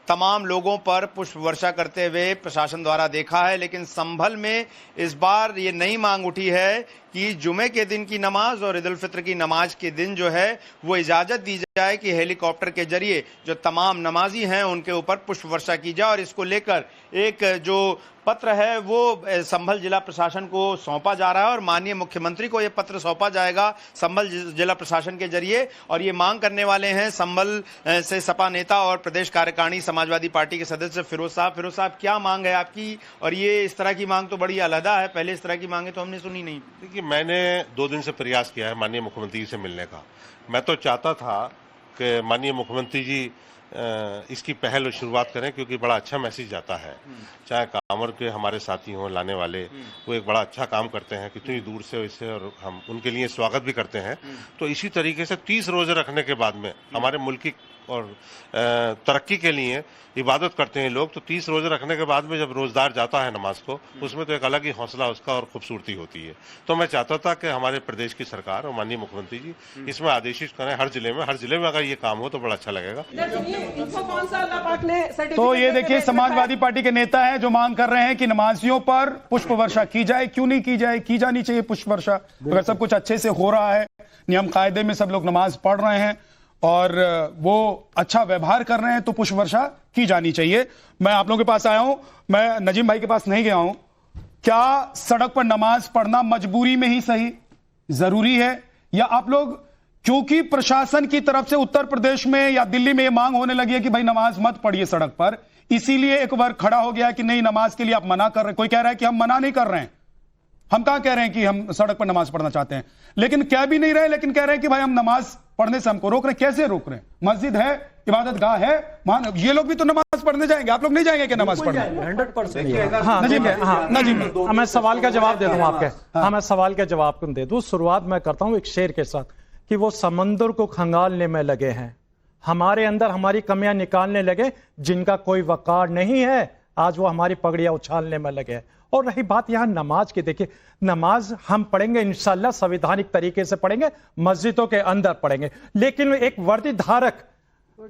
तमाम लोगों पर पुष्प वर्षा करते हुए प्रशासन द्वारा देखा है, लेकिन संभल में इस बार ये नई मांग उठी है कि जुमे के दिन की नमाज और ईद उल फित्र की नमाज के दिन जो है वो इजाजत दी जाए कि हेलीकॉप्टर के जरिए जो तमाम नमाजी हैं उनके ऊपर पुष्प वर्षा की जाए। और इसको लेकर एक जो पत्र है वो संभल जिला प्रशासन को सौंपा जा रहा है और माननीय मुख्यमंत्री को ये पत्र सौंपा जाएगा संभल जिला प्रशासन के जरिए। और ये मांग करने वाले हैं संभल से सपा नेता और प्रदेश कार्यकारिणी समाजवादी पार्टी के सदस्य फिरोज साहब। फिरोज साहब, क्या मांग है आपकी? और ये इस तरह की मांग तो बड़ी अलहदा है, पहले इस तरह की मांगे तो हमने सुनी नहीं।
देखिए, मैंने 2 दिन से प्रयास किया है माननीय मुख्यमंत्री से मिलने का। मैं तो चाहता था कि माननीय मुख्यमंत्री जी इसकी पहल और शुरुआत करें, क्योंकि बड़ा अच्छा मैसेज जाता है। चाहे कांवड़ के हमारे साथी हों, लाने वाले, वो एक बड़ा अच्छा काम करते हैं कितनी दूर से इससे, और हम उनके लिए स्वागत भी करते हैं। तो इसी तरीके से 30 रोजे रखने के बाद में हमारे मुल्क की और तरक्की के लिए इबादत करते हैं लोग, तो 30 रोजे रखने के बाद में जब रोजदार जाता है नमाज को, उसमें तो एक अलग ही हौसला उसका और खूबसूरती होती है। तो मैं चाहता था कि हमारे प्रदेश की सरकार और माननीय मुख्यमंत्री जी इसमें आदेश करें हर जिले में अगर ये काम हो तो बड़ा अच्छा लगेगा।
तो ये देखिए, समाजवादी पार्टी के नेता हैं जो मांग कर रहे हैं कि नमाजियों पर पुष्प वर्षा की जाए। क्यों नहीं की जाए? की जानी चाहिए पुष्प वर्षा। अगर सब कुछ अच्छे से हो रहा है, नियम कायदे में सब लोग नमाज पढ़ रहे हैं और वो अच्छा व्यवहार कर रहे हैं, तो पुष्प वर्षा की जानी चाहिए। मैं आप लोगों के पास आया हूं, मैं नजीम भाई के पास नहीं गया हूं। क्या सड़क पर नमाज पढ़ना मजबूरी में ही सही जरूरी है, या आप लोग क्योंकि प्रशासन की तरफ से उत्तर प्रदेश में या दिल्ली में ये मांग होने लगी है कि भाई नमाज मत पढ़िए सड़क पर, इसीलिए एक वर्ग खड़ा हो गया कि नहीं नमाज के लिए आप मना कर रहे हैं? कोई कह रहा है कि हम मना नहीं कर रहे हैं, हम कहां कह रहे हैं कि हम सड़क पर नमाज पढ़ना चाहते हैं, लेकिन कह भी नहीं रहे, लेकिन कह रहे हैं कि भाई हम नमाज पढ़ने से हमको रोक रहे हैं। कैसे रोक रहे हैं? मस्जिद है, इबादत गाह है, ये लोग भी तो नमाज पढ़ने जाएंगे, आप लोग नहीं जाएंगे क्या नमाज पढ़ने?
100%। नजीम, मैं सवाल का जवाब दे दूं आपके। मैं सवाल का जवाब दे दूं। शुरुआत मैं करता हूं एक शेर के साथ कि वो समंदर को खंगालने में लगे हैं, हमारे अंदर हमारी कमियां निकालने लगे, जिनका कोई वकार नहीं है आज वो हमारी पगड़ियां उछालने में लगे हैं। और रही बात यहां नमाज की, देखिए नमाज हम पढ़ेंगे इंशाल्लाह संवैधानिक तरीके से पढ़ेंगे, मस्जिदों के अंदर पढ़ेंगे, लेकिन एक वर्दी धारक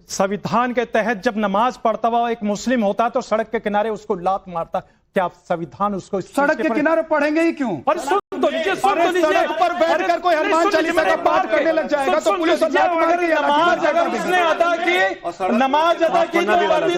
संविधान के तहत जब नमाज पढ़ता हुआ एक मुस्लिम होता है तो सड़क के किनारे उसको लात मारता, क्या संविधान उसको
सड़क के किनारे पढ़ेंगे ही क्यों?
और सुन तो लीजिए,
सड़क पर बैठकर कोई हनुमान चालीसा का पाठ करने लग जाएगा तो पुलिस
नमाज अगर उसने अदा की, नमाज अदा की तो वर्दी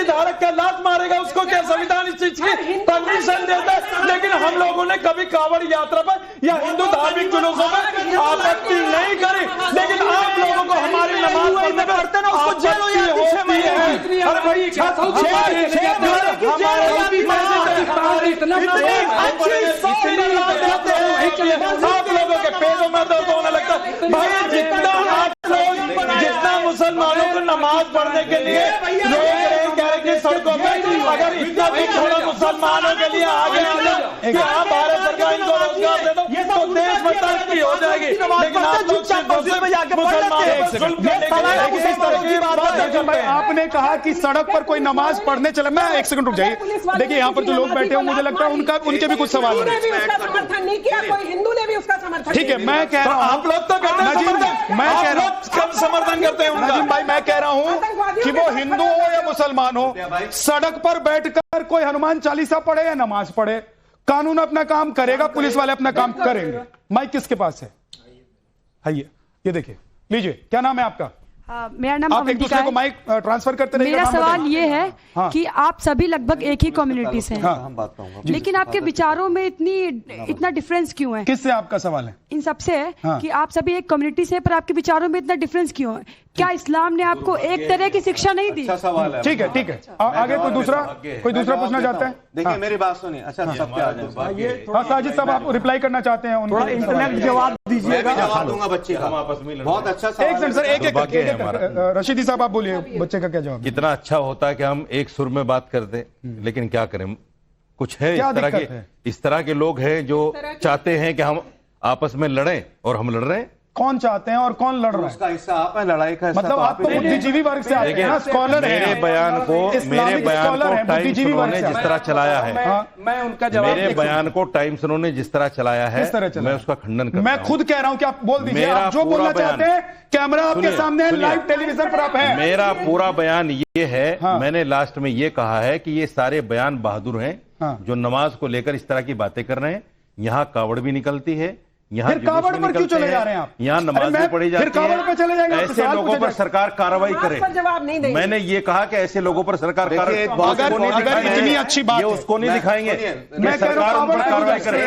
धारक का लात मारेगा, उसको क्या संविधान इस चीज की परमिशन देता है? लेकिन हम लोगों ने कभी कांवड़ यात्रा पर या हिंदू धार्मिक जुलूसों पर आपत्ति नहीं करी, लेकिन आप लोगों को हमारी नमाज पढ़ने में आपत्ति होती है। अरे भाई
आप लोगों के पेटों में दर्द होने लगता है भाई। जितना आप लोग जितना मुसलमानों को नमाज पढ़ने के लिए रोक रहे कह रहे कि सड़कों पर, अगर इतना भी थोड़ा मुसलमानों के लिए आगे आ जाए कि हाँ भारत सरकार इनको रोजगार दे दो तो देश में तरक्की हो जाएगी। लेकिन आप लोग
भाई आपने कहा कि सड़क पर कोई नमाज पढ़ने चला, मैं एक सेकंड रुक जाइए। देखिए यहाँ पर जो लोग बैठे हो मुझे लगता है उनके भी कुछ सवाल है।
समर्थन नहीं किया, कोई हिंदू ने भी उसका समर्थन।
ठीक है, मैं कह रहा हूँ
आप लोग तो कहते हैं
मैं कह रहा हूँ
कम समर्थन करते हैं
नजीम भाई, मैं कह रहा हूँ कि वो हिंदू हो या मुसलमान हो, सड़क पर बैठकर कोई हनुमान चालीसा पढ़े या नमाज पढ़े, कानून अपना काम करेगा, पुलिस वाले अपना काम करेंगे। माइक किसके पास है? आइए, ये देखिए, लीजिए, क्या नाम है आपका?
मेरा नाम
आप एक दूसरे को माइक ट्रांसफर करते रहिए।
मेरा सवाल ये है
हाँ।
कि आप सभी लगभग एक ही कम्युनिटी से हैं,
हाँ।
लेकिन आपके विचारों में इतना डिफरेंस क्यों है?
किससे आपका सवाल है?
इन सबसे है
हाँ।
कि आप सभी एक कम्युनिटी से, पर आपके विचारों में इतना डिफरेंस क्यों है? क्या इस्लाम ने आपको एक तरह की शिक्षा नहीं दी?
अच्छा सवाल है।
ठीक है। आगे कोई दूसरा पूछना चाहता है?
देखिए मेरी बात सुनिए। अच्छा सबके आ जाए।
हाँ साजिद साहब, आप रिप्लाई करना चाहते हैं उनको?
इंटरनेट जवाब दीजिएगा।
जवाब दूंगा बच्चे का। बहुत अच्छा सवाल।
एक सेकंड सर, एक रशीदी साहब आप बोलिए, बच्चे का क्या जवाब?
कितना अच्छा होता है कि हम एक सुर में बात करते, लेकिन क्या करें, कुछ है इस तरह के लोग हैं जो चाहते हैं कि हम आपस में लड़ें, और हम लड़ रहे हैं।
कौन चाहते हैं और कौन लड़ रहा है?
उसका हिस्सा आप है, लड़ाई का हिस्सा
मतलब आप तो बुद्धिजीवी वर्ग से आते हैं ना, स्कॉलर हैं।
मेरे बयान को टाइम्स उन्होंने जिस तरह चलाया है,
मैं उनका जवाब
मेरे बयान को टाइम्स उन्होंने जिस तरह चलाया है, मैं उसका खंडन करता हूं।
मैं खुद कह रहा हूं कि आप बोल दीजिए, आप जो बोलना चाहते हैं, कैमरा आपके सामने है, लाइव टेलीविजन पर आप हैं।
मेरा पूरा बयान ये है, मैंने लास्ट में ये कहा है कि ये सारे बयान बहादुर हैं जो नमाज को लेकर इस तरह की बातें कर रहे हैं। यहाँ कावड़ भी निकलती है, यहाँ
कावड़ पर क्यों चले जा रहे हैं आप?
यहाँ नमाज भी पढ़ी जाती है,
कावड़ पर चले जाएंगे?
ऐसे लोगों पर सरकार कार्रवाई करे।
जवाब नहीं देंगे।
मैंने ये कहा कि ऐसे लोगों पर सरकार
अगर इतनी अच्छी बात,
ये उसको नहीं दिखाएंगे,
मैं
सरकार उन पर कार्रवाई करे,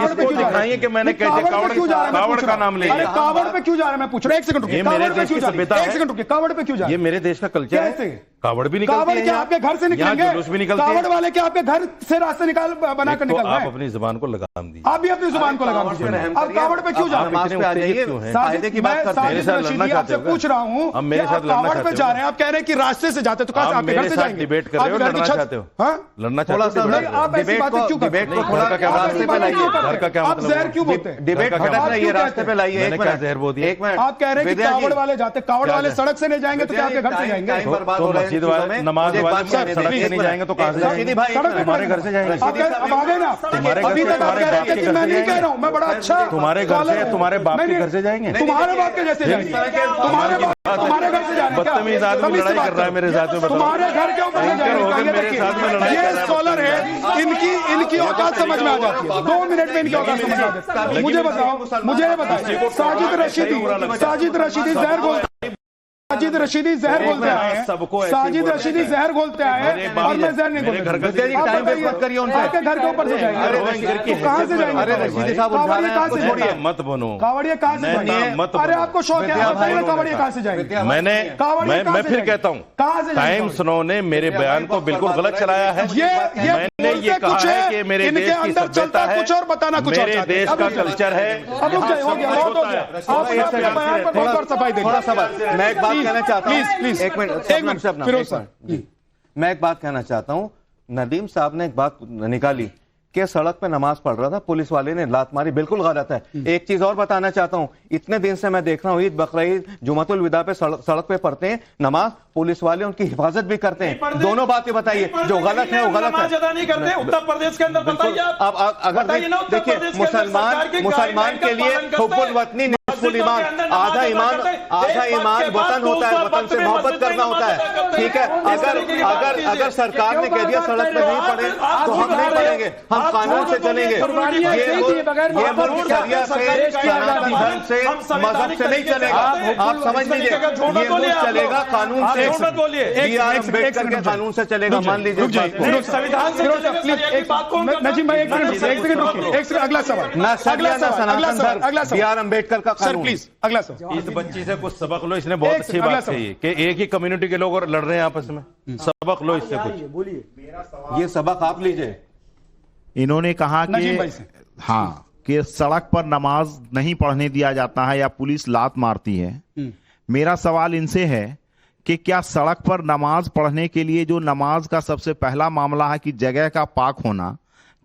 इसको दिखाएंगे कि मैंने कैसे कावड़ का नाम ले लिया।
कावड़ पे क्यों जा रहे हैं मैं पूछ रहा हूं। एक सेकंड,
ये मेरे देश की सभ्यता है।
एक सेकंड, कावड़ पे क्यों जा रहे हैं?
ये मेरे देश का कल्चर है। कावड़ भी निकलती है,
क्या आपके घर से निकलेंगे?
जुलूस भी निकलते हैं।
कावड़ वाले क्या आपके घर से रास्ते बनाकर निकल रहे हैं?
आप अपनी जुबान को लगाम दीजिए।
आप भी अपनी जुबान को लगाम दीजिए। आप कावड़ पे क्यों जा रहे हैं?
फायदे की बात करते हैं।
मेरे साथ लड़ना चाहते हो?
पूछ रहा हूँ,
अब मेरे साथ लड़ना चाहते हो?
जा रहे हैं, आप कह रहे हैं कि रास्ते से जाते तो कहां से आपके घर से जाएंगे?
डिबेट कर रहे हो, लड़ना चाहते हो? लड़ना चाहते हो?
आप ऐसी बातें क्यों करते हैं?
घर का क्या रास्ते पे लाइए, घर का क्या
आप जहर क्यों बोलते हैं?
डिबेट ये रास्ते पे लाइए।
मैंने क्या जहर बोल दिया?
एक मिनट,
आप कह रहे हैं कि कावड़ वाले जाते, कावड़ वाले सड़क से नहीं जाएंगे तो क्या आपके घर से जाएंगे?
तो मस्जिद वाले, नमाज वाले सड़क से नहीं जाएंगे तो कहां से जाएंगे? तुम्हारे घर से जाएंगे।
अब आ गए ना,
तुम्हारे घर से, तुम्हारे बाप के घर
मैं
से
नहीं कह रहा हूँ, मैं बड़ा अच्छा,
तुम्हारे घर से, तुम्हारे बाप के घर से जाएंगे।
तुम्हारे बाप के जैसे जाएंगे, तुम्हारे घर से जाएंगे।
बदतमीज आदमी लड़ाई कर रहा है मेरे साथ में,
तुम्हारे घर के ऊपर से जाएंगे।
मेरे साथ में लड़ाई कर रहा
ये स्कॉलर है, इनकी औकात समझ में आ जाती है। 2 मिनट में इनकी औकात समझ में आ जाती है। मुझे बताओ, साजिद रशीदी जहर बोलते हैं, साजिद रशीदी जहर बोलते आए हैं, साजिद रशीदी जहर बोलते आए हैं, और मैं जहर नहीं बोलता।
टाइम वेस्ट मत करिए उनसे।
आपके घर के ऊपर से जाएंगे, कहां से जाएंगे?
अरे रशीदी साहब उठा रहे हैं,
छोड़िए मत बनो।
कावड़िया कहां से जाएंगे? अरे आपको शौक है, बताइए कावड़िया कहां से जाएंगे?
मैं फिर कहता हूँ, टाइम्स ने मेरे बयान को बिल्कुल गलत चलाया है। मैंने ये कहा है कि मेरे देश की सभ्यता है,
कुछ और बताना, कुछ
मेरे देश का कल्चर है।
अब रुक जाइए, हो गया, बहुत हो गया। आप थोड़ा सफाई दें,
थोड़ा सा मैं एक बात कहना चाहता हूँ।
प्लीज
एक मिनट फिरोज सर, मैं एक बात कहना चाहता हूँ। नदीम साहब ने एक बात निकाली कि सड़क पे नमाज पढ़ रहा था, पुलिस वाले ने लात मारी, बिल्कुल गलत है। एक चीज और बताना चाहता हूँ, इतने दिन से मैं देख रहा हूँ ईद बकरीद जुमातुल विदा पे सड़क पे पढ़ते हैं नमाज, पुलिस वाले उनकी हिफाजत भी करते हैं। दोनों बातें बताइए, जो गलत है वो गलत है।
अदा नहीं करते उत्तर प्रदेश के अंदर, बताइए आप।
अब अगर देखिए, मुसलमान के लिए हुब्बुल वतनी निस्फुल ईमान, आधा ईमान वतन होता है, वतन से मोहब्बत करना होता है। ठीक है, अगर सरकार ने कह दिया सड़क पे नहीं पढ़े तो हम नहीं पढ़ेंगे, हम कानून से चलेंगे। ये मुल्क शरिया से, सनातन धर्म से, मजहब से नहीं चलेगा। आप समझ लीजिए, ये मुल्क चलेगा कानून से। अम्बेडकर के कानून से चलेगा, मान लीजिए।
संविधान से
नजीम भाई, एक सेकंड रुकिए, अगला सवाल।
सनातन धर्म, BR अम्बेडकर का
सर प्लीज, अगला सवाल।
इस बच्ची से कुछ सबक लो, इसने बहुत अच्छी बात कही कि एक ही कम्युनिटी के लोग और लड़ रहे हैं आपस में। सबक लो इससे कुछ,
ये सबक आप लीजिए।
इन्होंने कहा कि हाँ कि सड़क पर नमाज नहीं पढ़ने दिया जाता है या पुलिस लात मारती है। मेरा सवाल इनसे है कि क्या सड़क पर नमाज पढ़ने के लिए जो नमाज का सबसे पहला मामला है कि जगह का पाक होना,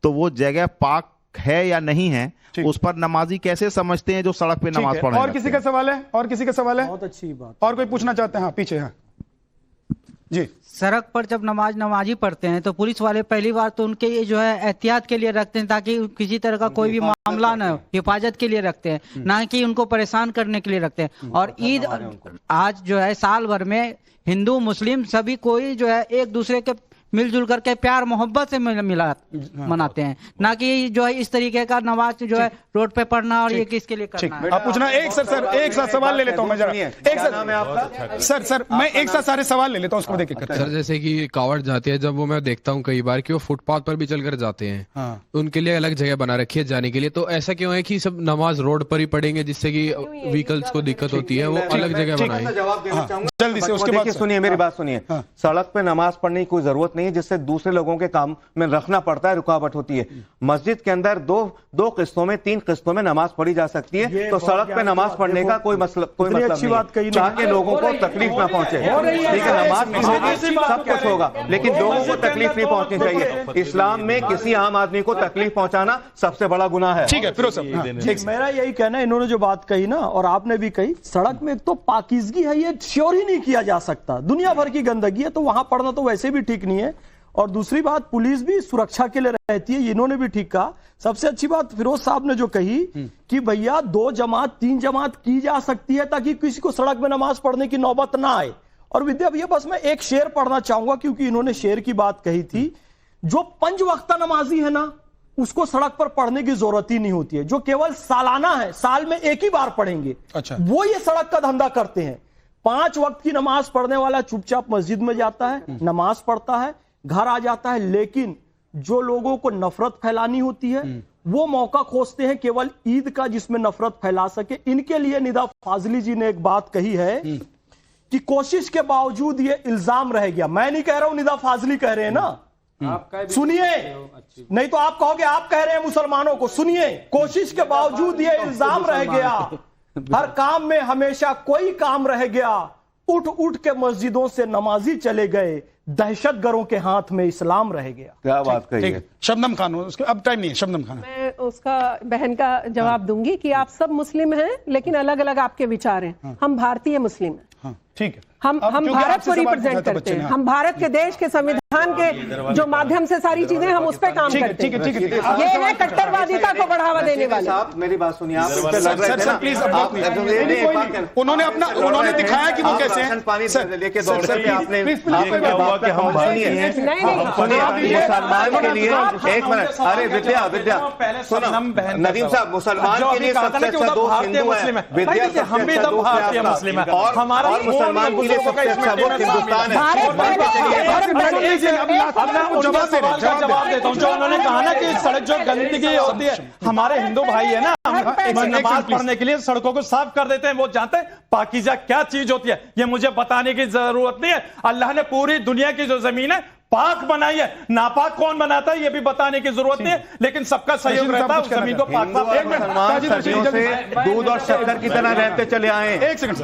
तो वो जगह पाक है या नहीं है, उस पर नमाजी कैसे समझते हैं जो सड़क पे नमाज पढ़ने?
और किसी का सवाल है? और किसी का सवाल है?
बहुत अच्छी बात।
और कोई पूछना चाहते हैं? हाँ, पीछे। हाँ जी।
सड़क पर जब नमाजी पढ़ते हैं तो पुलिस वाले पहली बार तो उनके ये जो है एहतियात के लिए रखते हैं ताकि किसी तरह का कोई भी मामला ना हो, हिफाजत के लिए रखते हैं, ना कि उनको परेशान करने के लिए रखते हैं। और ईद आज जो है साल भर में हिंदू मुस्लिम सभी कोई जो है एक दूसरे के मिलजुल करके प्यार मोहब्बत से मनाते हैं, ना कि जो है इस तरीके का नमाज जो है रोड पे पढ़ना और ये किसके लिए करना है।
आप पूछना। एक साथ सवाल ले लेता हूँ मैं जरा। एक साथ सर मैं एक साथ सारे सवाल ले लेता हूँ, उसको देख के।
सर जैसे कि कावड़ जाते हैं, जब वो मैं देखता हूँ कई बार कि वो फुटपाथ पर भी चलकर जाते हैं, तो उनके लिए अलग जगह बना रखी है जाने के लिए। तो ऐसा क्यों है कि सब नमाज रोड पर ही पढ़ेंगे जिससे कि व्हीकल्स को दिक्कत होती है, वो अलग जगह बनाए?
जवाब देना चाहूंगा
जल्दी से, उसके बाद
सुनिए मेरी बात सुनिए। सड़क पे नमाज पढ़ने की कोई जरूरत नहीं है जिससे दूसरे लोगों के काम में रखना पड़ता है, रुकावट होती है। मस्जिद के अंदर दो किस्तों में 3 किस्तों में नमाज पढ़ी जा सकती है, तो सड़क पे नमाज पढ़ने का कोई मतलब नहीं, ताकि लोगों को तकलीफ ना पहुंचे। ठीक है, नमाज भी होगी, सब कुछ होगा, लेकिन लोगों को तकलीफ नहीं पहुंचनी चाहिए। इस्लाम में किसी आम आदमी को तकलीफ पहुंचाना सबसे बड़ा गुनाह है।
ठीक है, फिर
मेरा यही कहना है, इन्होंने जो बात कही ना और आपने भी कही, सड़क में एक तो पाकीज़गी है, ये श्योर ही नहीं किया जा सकता। दुनिया भर की गंदगी है, तो वहां पढ़ना तो वैसे भी ठीक नहीं है। और दूसरी बात, पुलिस भी सुरक्षा के लिए रहती है, इन्होंने भी ठीक कहा। सबसे अच्छी बात फिरोज साहब ने जो कही कि भैया 2 जमात 3 जमात की जा सकती है ताकि किसी को सड़क में नमाज पढ़ने की नौबत ना आए। और विद्या भैया बस मैं एक शेर पढ़ना चाहूंगा, क्योंकि इन्होंने शेर की बात कही थी। जो 5 वक्ता नमाजी है ना, उसको सड़क पर पढ़ने की जरूरत ही नहीं होती है। जो केवल सालाना है, साल में एक ही बार पढ़ेंगे,
अच्छा,
वो ये सड़क का धंधा करते हैं। 5 वक्त की नमाज पढ़ने वाला चुपचाप मस्जिद में जाता है, नमाज पढ़ता है, घर आ जाता है। लेकिन जो लोगों को नफरत फैलानी होती है, वो मौका खोजते हैं केवल ईद का जिसमें नफरत फैला सके। इनके लिए निदा फाजली जी ने एक बात कही है कि कोशिश के बावजूद ये इल्जाम रह गया। मैं नहीं कह रहा हूं, निदा फाजली कह रहे हैं ना, सुनिए, नहीं तो आप कहोगे आप कह रहे हैं मुसलमानों को। सुनिए, कोशिश के बावजूद ये इल्जाम रह गया, हर काम में हमेशा कोई काम रह गया, उठ उठ के मस्जिदों से नमाजी चले गए, दहशतगर्दों के हाथ में इस्लाम रह गया।
क्या बात कही है?
शबनम खान, उसके अब टाइम नहीं है। शबनम खान,
मैं उसका बहन का जवाब दूंगी कि आप सब मुस्लिम हैं, लेकिन अलग अलग आपके विचार हैं। हम भारतीय मुस्लिम हैं।
ठीक है,
हम भारत को रिप्रेजेंट करते हैं। हम भारत के देश के संविधान के जो माध्यम से सारी चीजें हम उस पर काम करते हैं। ये है कट्टरवादिता को बढ़ावा देने वाले।
मेरी बात सुनिए, आप
प्लीज, उन्होंने दिखाया कि वो कैसे हैं।
पानी लेके दौड़ करके आपने
मुसलमान
के लिए एक मिनट, अरे विद्या नदीम साहब, मुसलमान के लिए सबसे अच्छा दोस्त हिंदू है, विद्या हम भी भारतीय मुस्लिम है, और हमारा मुसलमान के लिए सबसे अच्छा दोस्त हिंदुस्तान है।
जवाब देता हूँ। जो उन्होंने कहा ना कि सड़क जो गंदगी होती है, हमारे हिंदू भाई है ना, नमाज पढ़ने के लिए सड़कों को साफ कर देते हैं। वो जानते हैं पाकीज़ा क्या चीज होती है, ये मुझे बताने की जरूरत नहीं है। अल्लाह ने पूरी दुनिया की जो जमीन है पाक बनाई है, नापाक कौन बनाता है ये भी बताने की जरूरत नहीं है, लेकिन सबका सहयोग रहता है उस जमीन को पाक
सदियों से दूध और शक्कर की तरह रहते चले आए।
एक second,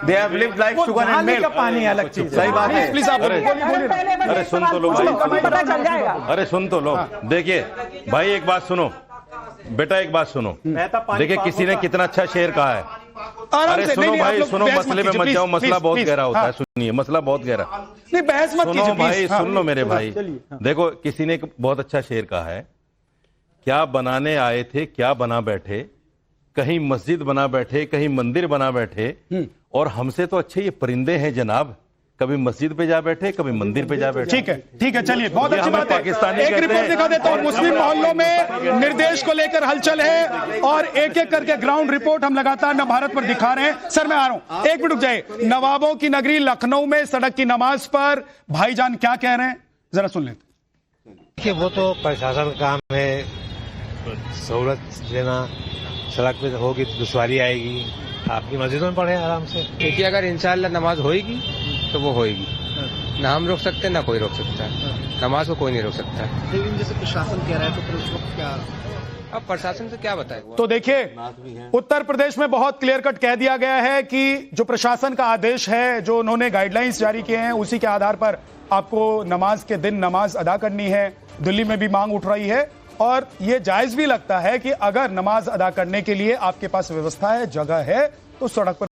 they have lived like sugar and milk.
पानी अलग चीज,
सही बात है।
प्लीज आप
अरे सुन तो लो भाई,
पता चल जाएगा।
अरे सुन तो लो। देखिए भाई, एक बात सुनो बेटा, एक बात सुनो। देखिए किसी ने कितना अच्छा शेर कहा है। अरे सुनो भाई, सुनो, मसले में मत जाओ, मसला बहुत गहरा होता है। सुनिए, मसला बहुत गहरा,
नहीं बहस मत कीजिए
भाई, सुन लो मेरे भाई। देखो, किसी ने बहुत अच्छा शेर कहा है, क्या बनाने आए थे क्या बना बैठे, कहीं मस्जिद बना बैठे कहीं मंदिर बना बैठे, और हमसे तो अच्छे ये परिंदे हैं जनाब, कभी मस्जिद पे जा बैठे कभी मंदिर पे जा बैठे।
ठीक है, चलिए, बहुत अच्छी बात है। एक रिपोर्ट दिखा देता हूं। मुस्लिम मोहल्लों में निर्देश को लेकर हलचल है, और एक एक करके ग्राउंड रिपोर्ट हम लगातार नव भारत पर दिखा रहे हैं। सर मैं आ रहा हूं, एक मिनट रुक जाइए। नवाबों की नगरी लखनऊ में सड़क की नमाज पर भाईजान क्या कह रहे हैं, जरा सुन लेते।
देखिए, वो तो प्रशासन का काम है, सहूलत देना, सड़क पे होगी तो दुश्वारी आएगी, आपकी मस्जिदों में पढ़े आराम से।
देखिए, अगर इंशाल्लाह नमाज होएगी तो वो होएगी, ना हम रोक सकते ना कोई रोक सकता है, नमाज को कोई नहीं रोक सकता।
लेकिन जैसे प्रशासन कह रहा है तो फिर उस वक्त क्या?
अब प्रशासन से क्या बताए?
तो देखिए, उत्तर प्रदेश में बहुत क्लियर कट कह दिया गया है कि जो प्रशासन का आदेश है, जो उन्होंने गाइडलाइंस जारी किए हैं, उसी के आधार पर आपको नमाज के दिन नमाज अदा करनी है। दिल्ली में भी मांग उठ रही है और यह जायज भी लगता है कि अगर नमाज अदा करने के लिए आपके पास व्यवस्था है, जगह है, तो सड़क पर